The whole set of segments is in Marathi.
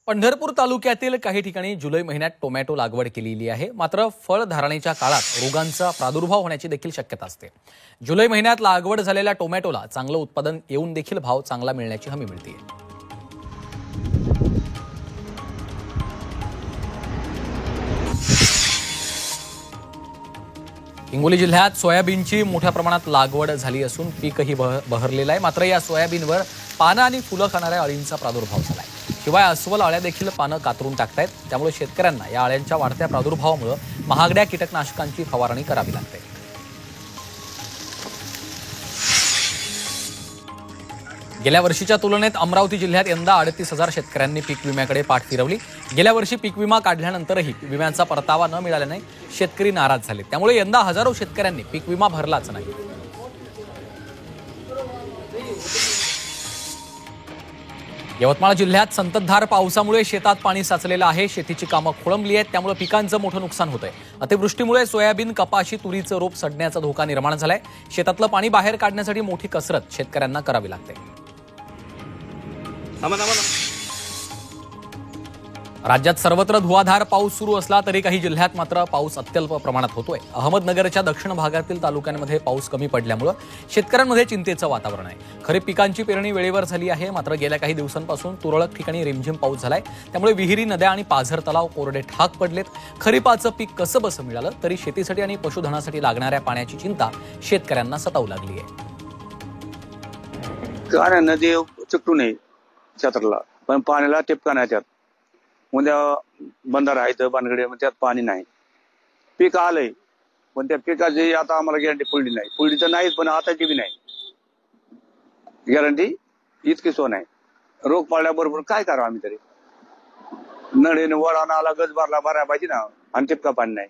पंढरपूर तालुक्यातील काही ठिकाणी जुलै महिन्यात टोमॅटो लागवड केलेली आहे। मात्र फळ धारणेच्या काळात रोगांचा प्रादुर्भाव होण्याची देखील शक्यता असते। जुलै महिन्यात लागवड झालेल्या टोमॅटोला चांगलं उत्पादन येऊन देखील भाव चांगला मिळण्याची हमी मिळते। हिंगोली जिल्ह्यात सोयाबीनची मोठ्या प्रमाणात लागवड झाली असून पीकही बहरलेलं आहे। मात्र या सोयाबीनवर पानं आणि फुलं खाणाऱ्या अळींचा प्रादुर्भाव झालाय। शिवाय अस्वल अळ्या देखील पानं कातरून टाकतायत। त्यामुळे शेतकऱ्यांना या अळ्यांच्या वाढत्या प्रादुर्भावामुळे महागड्या कीटकनाशकांची फवारणी करावी लागते। गेल्या वर्षीच्या तुलनेत अमरावती जिल्ह्यात यंदा 38,000 शेतकऱ्यांनी पीक विम्याकडे पाठ फिरवली। गेल्या वर्षी पीक विमा काढल्यानंतरही विम्याचा परतावा न मिळाल्याने शेतकरी नाराज झाले। त्यामुळे यंदा हजारो शेतकऱ्यांनी पीक विमा भरलाच नाही। यवतमाळ जिल्ह्यात संततधार पावसामुळे शेतात पाणी साचलेलं आहे। शेतीची कामं खोळंबली आहेत। त्यामुळे पिकांचं मोठं नुकसान होतंय। अतिवृष्टीमुळे सोयाबीन, कपाशी, तुरीचं रोप सडण्याचा धोका निर्माण झालाय। शेतातलं पाणी बाहेर काढण्यासाठी मोठी कसरत शेतकऱ्यांना करावी लागते। राज्यात सर्वत्र धुवाधार पाऊस सुरू असला तरी काही जिल्ह्यात मात्र पाऊस अत्यल्प प्रमाणात होतोय। अहमदनगरच्या दक्षिण भागातील तालुक्यांमध्ये पाऊस कमी पडल्यामुळे शेतकऱ्यांमध्ये चिंतेचं वातावरण आहे। खरीप पिकांची पेरणी वेळेवर झाली आहे। मात्र गेल्या काही दिवसांपासून तुरळक ठिकाणी रिमझिम पाऊस झालाय। त्यामुळे विहिरी, नद्या आणि पाझर तलाव कोरडे ठाक पडलेत। खरीपाचं पीक कसं बसं मिळालं तरी शेतीसाठी आणि पशुधनासाठी लागणाऱ्या पाण्याची चिंता शेतकऱ्यांना सतावू लागली आहे। कारण नदी चुकटू नये क्षेत्राला, पण पाण्याला टिपका नाही। त्यात उद्या बंधारा आहे तर बांधगडे त्यात पाणी नाही। पीक आलंय पण त्या पिकाची आता आम्हाला गॅरंटी पुढली नाही। पुढली तर नाहीच, पण आताची बी नाही गॅरंटी। इतकी सो नाही। रोग पाळल्याबरोबर काय करावं आम्ही तरी? नळीने वळाना आला, गज भरला भरायला पाहिजे ना, आणि टिपका पाणी नाही।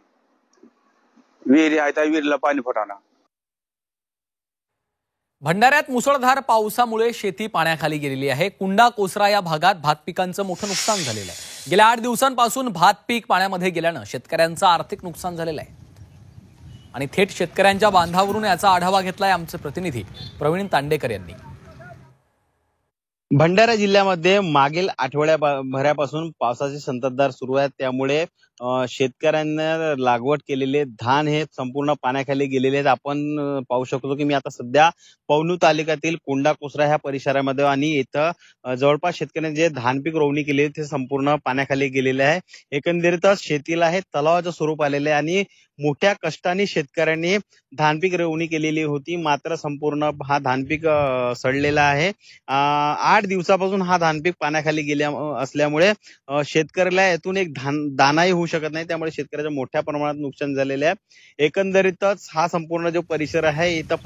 विहिरी आहे तर विहिरीला पाणी फुटाना। भंडाऱ्यात मुसळधार पावसामुळे शेती पाण्याखाली गेलेली आहे। कुंडा, कोसरा या भागात भात पिकांचं मोठं नुकसान झालेलं आहे। गेल्या 8 दिवसांपासून भात पीक पाण्यामध्ये गेल्यानं शेतकऱ्यांचं आर्थिक नुकसान झालेलं आहे। आणि थेट शेतकऱ्यांच्या बांधावरून याचा आढावा घेतलाय आमचे प्रतिनिधी प्रवीण तांडेकर यांनी। भंडारा जिल्ह्यामध्ये मागील आठवड्याभरापासून पावसाची संततधार सुरू आहे। त्यामुळे शेतकऱ्यांना लागवड केलेले धान हे संपूर्ण पाण्याखाली गेलेले आहेत। आपण पाहू शकतो की मी आता सध्या पवनू तालुक्यातील कोंडा, कोसरा ह्या परिसरामध्ये आणि इथं जवळपास शेतकऱ्यांनी जे धान पीक रोवणी केली ते संपूर्ण पाण्याखाली गेलेले आहे। एकंदरीतच शेतीला हे तलावाचं स्वरूप आलेलं आहे आणि मोठ्या कष्टाने शेतकऱ्यांनी धान पीक रोवणी केलेली होती। मात्र संपूर्ण हा धान पीक सडलेला आहे। 8 दिवसापासून हा धान पीक पाण्याखाली गेल्या असल्यामुळे शेतकऱ्याला यातून एक दानाही होऊ शकत नाही। त्यामुळे शेतकऱ्याचं मोठ्या प्रमाणात नुकसान झालेलं आहे। एकंदरीतच हा संपूर्ण जो परिसर आहे इथं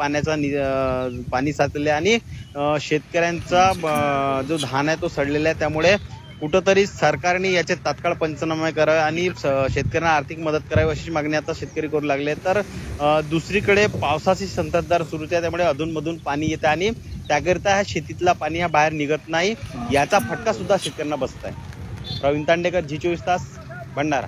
पाणी साचलेलं आहे आणि शेतकऱ्यांचा जो धान आहे तो सडलेला आहे। त्यामुळे कुठंतरी सरकारने याचे तात्काळ पंचनामे करावे आणि शेतकऱ्यांना आर्थिक मदत करावी अशी मागणी आता शेतकरी करू लागले। तर दुसरीकडे पावसाची संततधार सुरू आहे। त्यामुळे अधूनमधून पाणी येतं आणि त्याकरिता ह्या शेतीतला पाणी हा बाहेर निघत नाही। याचा फटका सुद्धा शेतकऱ्यांना बसत आहे। प्रवीण तांडेकर, G24 तास, भंडारा।